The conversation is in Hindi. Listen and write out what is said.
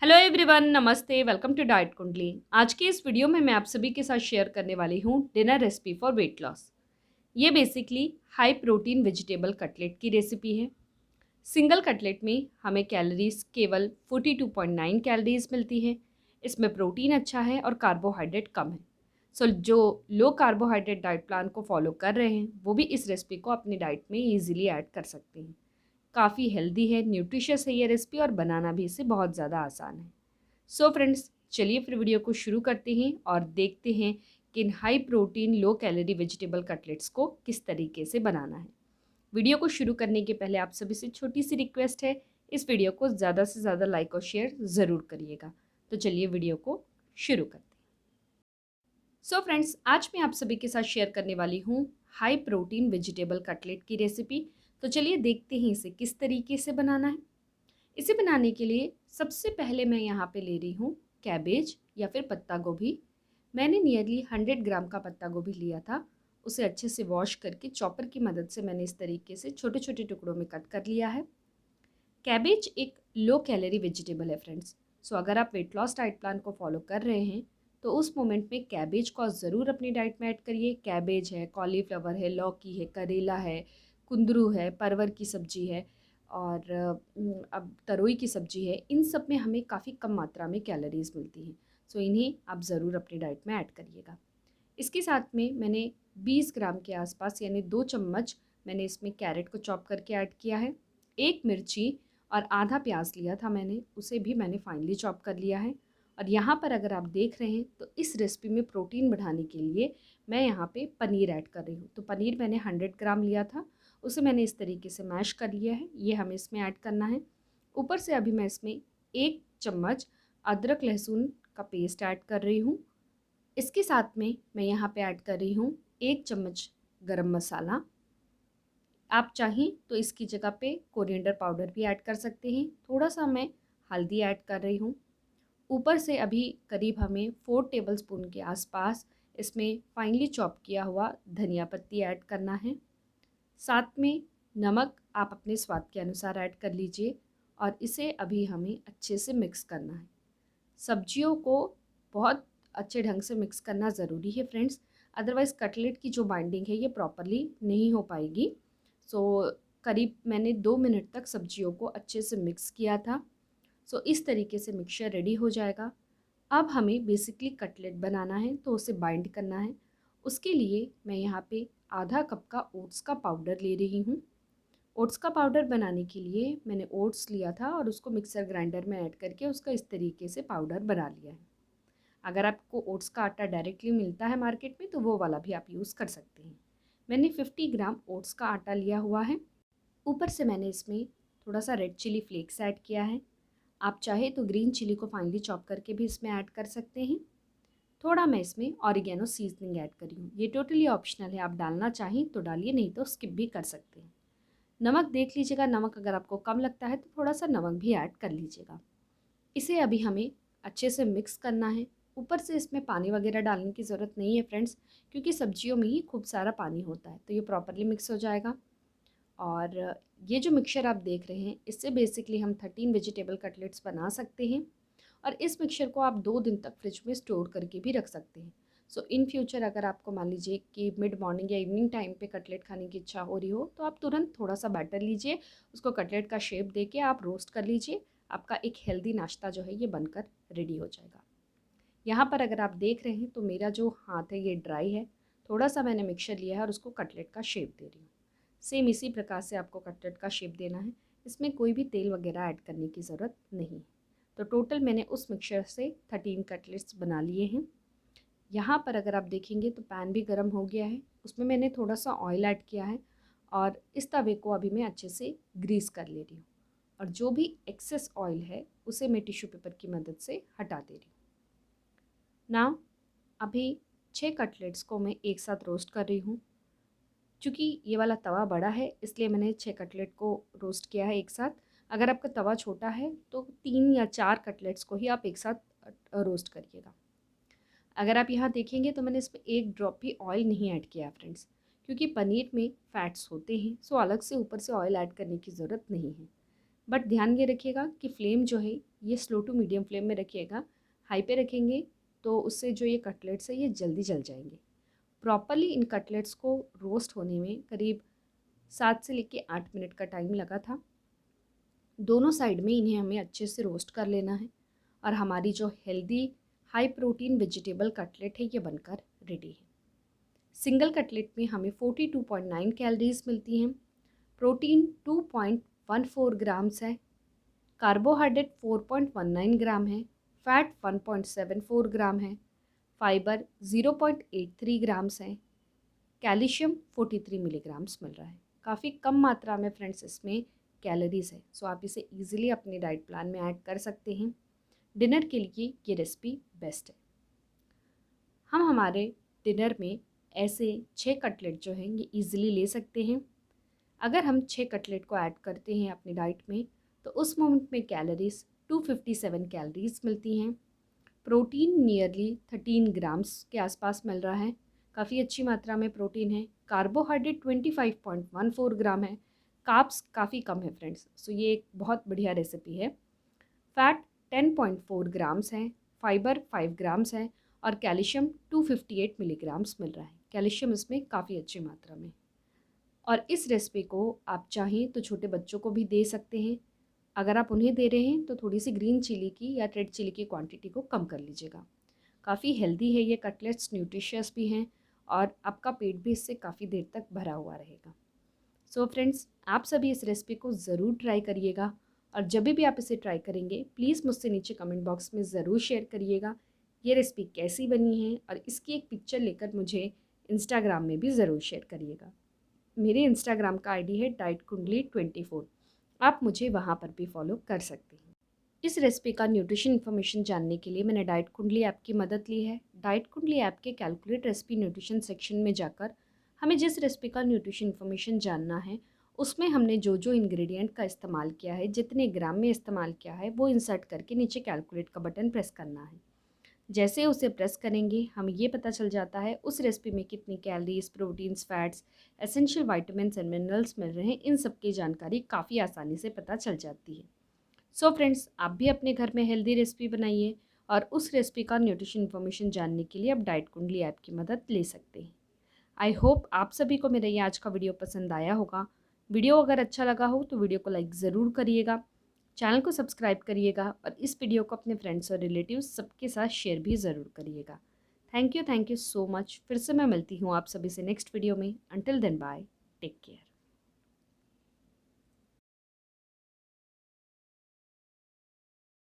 हेलो एवरीवन, नमस्ते। वेलकम टू डाइट कुंडली। आज की इस वीडियो में मैं आप सभी के साथ शेयर करने वाली हूँ dinner recipe for weight loss. ये basically high protein vegetable cutlet की रेसिपी है। सिंगल कटलेट में हमें कैलोरीज केवल 42.9 कैलोरीज मिलती है। इसमें प्रोटीन अच्छा है और कार्बोहाइड्रेट कम है। सो जो लो कार्बोहाइड्रेट डाइट प्लान को फॉलो कर रहे हैं वो भी इस रेसिपी को अपनी डाइट में ईजिली ऐड कर सकते हैं। काफ़ी हेल्दी है, न्यूट्रिशियस है ये रेसिपी और बनाना भी इसे बहुत ज़्यादा आसान है। सो फ्रेंड्स, चलिए फिर वीडियो को शुरू करते हैं और देखते हैं कि इन high protein low calorie vegetable cutlets को किस तरीके से बनाना है। वीडियो को शुरू करने के पहले आप सभी से छोटी सी रिक्वेस्ट है, इस वीडियो को ज़्यादा से ज़्यादा लाइक और शेयर ज़रूर करिएगा। तो चलिए वीडियो को शुरू करते हैं। सो फ्रेंड्स, आज मैं आप सभी के साथ शेयर करने वाली हूँ हाई प्रोटीन वेजिटेबल कटलेट की रेसिपी। तो चलिए देखते हैं इसे किस तरीके से बनाना है। इसे बनाने के लिए सबसे पहले मैं यहाँ पे ले रही हूँ कैबेज या फिर पत्ता गोभी। मैंने नियरली 100 ग्राम का पत्ता गोभी लिया था। उसे अच्छे से वॉश करके चॉपर की मदद से मैंने इस तरीके से छोटे छोटे टुकड़ों में कट कर लिया है। कैबेज एक लो कैलोरी वेजिटेबल है फ्रेंड्स। सो अगर आप वेट लॉस डाइट प्लान को फॉलो कर रहे हैं तो उस मोमेंट में कैबेज को ज़रूर अपनी डाइट में ऐड करिए। कैबेज है, कॉलीफ्लावर है, लौकी है, करेला है, कुंदरू है, परवर की सब्जी है और अब तरोई की सब्जी है। इन सब में हमें काफ़ी कम मात्रा में कैलोरीज मिलती हैं। सो इन्हें आप ज़रूर अपनी डाइट में ऐड करिएगा। इसके साथ में मैंने 20 ग्राम के आसपास यानी 2 चम्मच मैंने इसमें कैरेट को चॉप करके ऐड किया है। एक मिर्ची और आधा प्याज लिया था मैंने, उसे भी मैंने फाइनली चॉप कर लिया है। और यहाँ पर अगर आप देख रहे हैं तो इस रेसिपी में प्रोटीन बढ़ाने के लिए मैं यहाँ पे पनीर ऐड कर रही हूँ। तो पनीर मैंने 100 ग्राम लिया था, उसे मैंने इस तरीके से मैश कर लिया है। ये हमें इसमें ऐड करना है। ऊपर से अभी मैं इसमें 1 चम्मच अदरक लहसुन का पेस्ट ऐड कर रही हूँ। इसके साथ में मैं यहाँ पे ऐड कर रही हूँ 1 चम्मच गरम मसाला। आप चाहें तो इसकी जगह पे कोरिएंडर पाउडर भी ऐड कर सकते हैं। थोड़ा सा मैं हल्दी ऐड कर रही हूँ। ऊपर से अभी करीब हमें 4 टेबलस्पून के आसपास इसमें फाइनली चॉप किया हुआ धनिया पत्ती ऐड करना है। साथ में नमक आप अपने स्वाद के अनुसार ऐड कर लीजिए और इसे अभी हमें अच्छे से मिक्स करना है। सब्जियों को बहुत अच्छे ढंग से मिक्स करना ज़रूरी है फ्रेंड्स, अदरवाइज़ कटलेट की जो बाइंडिंग है ये प्रॉपरली नहीं हो पाएगी। सो करीब मैंने 2 मिनट तक सब्जियों को अच्छे से मिक्स किया था। सो इस तरीके से मिक्सचर रेडी हो जाएगा। अब हमें बेसिकली कटलेट बनाना है तो उसे बाइंड करना है। उसके लिए मैं यहाँ पे आधा कप का ओट्स का पाउडर ले रही हूँ। ओट्स का पाउडर बनाने के लिए मैंने ओट्स लिया था और उसको मिक्सर ग्राइंडर में ऐड करके उसका इस तरीके से पाउडर बना लिया है। अगर आपको ओट्स का आटा डायरेक्टली मिलता है मार्केट में तो वो वाला भी आप यूज़ कर सकते हैं। मैंने 50 ग्राम ओट्स का आटा लिया हुआ है। ऊपर से मैंने इसमें थोड़ा सा रेड चिली फ्लेक्स ऐड किया है। आप चाहे तो ग्रीन चिली को फाइनली चॉप करके भी इसमें ऐड कर सकते हैं। थोड़ा मैं इसमें ऑरिगेनो सीजनिंग ऐड करी हूँ। ये टोटली ऑप्शनल है, आप डालना चाहें तो डालिए, नहीं तो स्किप भी कर सकते हैं। नमक देख लीजिएगा, नमक अगर आपको कम लगता है तो थोड़ा सा नमक भी ऐड कर लीजिएगा। इसे अभी हमें अच्छे से मिक्स करना है। ऊपर से इसमें पानी वगैरह डालने की ज़रूरत नहीं है फ्रेंड्स, क्योंकि सब्जियों में ही खूब सारा पानी होता है, तो ये प्रॉपरली मिक्स हो जाएगा। और ये जो मिक्सचर आप देख रहे हैं इससे बेसिकली हम 13 वेजिटेबल कटलेट्स बना सकते हैं। और इस मिक्सचर को आप 2 दिन तक फ्रिज में स्टोर करके भी रख सकते हैं। सो इन फ्यूचर अगर आपको मान लीजिए कि मिड मॉर्निंग या इवनिंग टाइम पे कटलेट खाने की इच्छा हो रही हो तो आप तुरंत थोड़ा सा बैटर लीजिए, उसको कटलेट का शेप दे के आप रोस्ट कर लीजिए। आपका एक हेल्दी नाश्ता जो है ये बनकर रेडी हो जाएगा। यहाँ पर अगर आप देख रहे हैं तो मेरा जो हाथ है ये ड्राई है। थोड़ा सा मैंने मिक्सचर लिया है और उसको कटलेट का शेप दे रही हूँ। सेम इसी प्रकार से आपको कटलेट का शेप देना है। इसमें कोई भी तेल वगैरह ऐड करने की ज़रूरत नहीं। तो टोटल मैंने उस मिक्सचर से 13 कटलेट्स बना लिए हैं। यहाँ पर अगर आप देखेंगे तो पैन भी गर्म हो गया है, उसमें मैंने थोड़ा सा ऑयल ऐड किया है और इस तवे को अभी मैं अच्छे से ग्रीस कर ले रही हूँ। और जो भी एक्सेस ऑयल है उसे मैं टिश्यू पेपर की मदद से हटा दे रही हूँ। नाउ अभी 6 कटलेट्स को मैं एक साथ रोस्ट कर रही हूँ। चूँकि ये वाला तवा बड़ा है इसलिए मैंने 6 कटलेट को रोस्ट किया है एक साथ। अगर आपका तवा छोटा है तो 3 या 4 कटलेट्स को ही आप एक साथ रोस्ट करिएगा। अगर आप यहाँ देखेंगे तो मैंने इसमें एक ड्रॉप भी ऑयल नहीं ऐड किया फ्रेंड्स, क्योंकि पनीर में फ़ैट्स होते हैं। सो अलग से ऊपर से ऑयल ऐड करने की ज़रूरत नहीं है। बट ध्यान ये रखिएगा कि फ्लेम जो है ये स्लो टू मीडियम फ्लेम में रखिएगा। हाई पे रखेंगे तो उससे जो ये कटलेट्स है ये जल्दी जल जाएंगे। प्रॉपरली इन कटलेट्स को रोस्ट होने में करीब 7 से लेके 8 मिनट का टाइम लगा था। दोनों साइड में इन्हें हमें अच्छे से रोस्ट कर लेना है और हमारी जो healthy high protein vegetable cutlet है ये बनकर रेडी है। सिंगल कटलेट में हमें 42.9 कैलोरीज मिलती हैं, प्रोटीन 2.14 ग्राम्स है, कार्बोहाइड्रेट 4.19 ग्राम है, फैट 1.74 ग्राम है, फाइबर 0.83 ग्राम्स है, कैल्शियम 43 मिलीग्राम्स मिल रहा है। काफ़ी कम मात्रा में फ्रेंड्स इसमें कैलोरीज है, सो आप इसे इजीली अपने डाइट प्लान में ऐड कर सकते हैं। डिनर के लिए ये रेसिपी बेस्ट है। हम हमारे डिनर में ऐसे 6 कटलेट जो हैं ये इजीली ले सकते हैं। अगर हम 6 कटलेट को ऐड करते हैं अपनी डाइट में तो उस मोमेंट में कैलोरीज 257 कैलोरीज मिलती हैं। प्रोटीन नियरली 13 ग्राम्स के आसपास मिल रहा है, काफ़ी अच्छी मात्रा में प्रोटीन है। कार्बोहाइड्रेट 25.14 ग्राम है, कार्ब्स काफ़ी कम है फ्रेंड्स, सो ये एक बहुत बढ़िया रेसिपी है। फैट 10.4 ग्राम्स है, फाइबर 5 ग्राम्स है और कैल्शियम 258 मिलीग्राम्स मिल रहा है। कैल्शियम इसमें काफ़ी अच्छी मात्रा में। और इस रेसिपी को आप चाहें तो छोटे बच्चों को भी दे सकते हैं। अगर आप उन्हें दे रहे हैं तो थोड़ी सी ग्रीन चिली की या रेड चिली की क्वांटिटी को कम कर लीजिएगा। काफ़ी हेल्दी है ये कटलेट्स, न्यूट्रिशियस भी हैं और आपका पेट भी इससे काफ़ी देर तक भरा हुआ रहेगा। सो फ्रेंड्स, आप सभी इस रेसिपी को ज़रूर ट्राई करिएगा और जब भी आप इसे ट्राई करेंगे प्लीज़ मुझसे नीचे कमेंट बॉक्स में ज़रूर शेयर करिएगा ये रेसिपी कैसी बनी है और इसकी एक पिक्चर लेकर मुझे इंस्टाग्राम में भी ज़रूर शेयर करिएगा। मेरे इंस्टाग्राम का आईडी है डाइटकुंडली24, आप मुझे वहाँ पर भी फॉलो कर सकते हैं। इस रेसिपी का न्यूट्रिशन इन्फॉर्मेशन जानने के लिए मैंने डाइट कुंडली ऐप की मदद ली है। डाइट कुंडली ऐप के कैलकुलेट रेसिपी न्यूट्रिशन सेक्शन में जाकर हमें जिस रेसिपी का न्यूट्रिशन इन्फॉर्मेशन जानना है उसमें हमने जो जो इंग्रेडिएंट का इस्तेमाल किया है, जितने ग्राम में इस्तेमाल किया है, वो इंसर्ट करके नीचे कैलकुलेट का बटन प्रेस करना है। जैसे उसे प्रेस करेंगे हमें ये पता चल जाता है उस रेसिपी में कितनी calories, proteins, fats, essential vitamin and minerals मिल रहे हैं। इन सब की जानकारी काफ़ी आसानी से पता चल जाती है। सो फ्रेंड्स, आप भी अपने घर में हेल्दी रेसिपी बनाइए और उस रेसिपी का न्यूट्रिशन इन्फॉर्मेशन जानने के लिए आप डाइट कुंडली ऐप की मदद ले सकते हैं। आई होप आप सभी को मेरा ये आज का वीडियो पसंद आया होगा। वीडियो अगर अच्छा लगा हो तो वीडियो को लाइक ज़रूर करिएगा, चैनल को सब्सक्राइब करिएगा और इस वीडियो को अपने फ्रेंड्स और रिलेटिव्स सबके साथ शेयर भी ज़रूर करिएगा। Thank you so much. फिर से मैं मिलती हूँ आप सभी से नेक्स्ट वीडियो में। Until then bye, take care.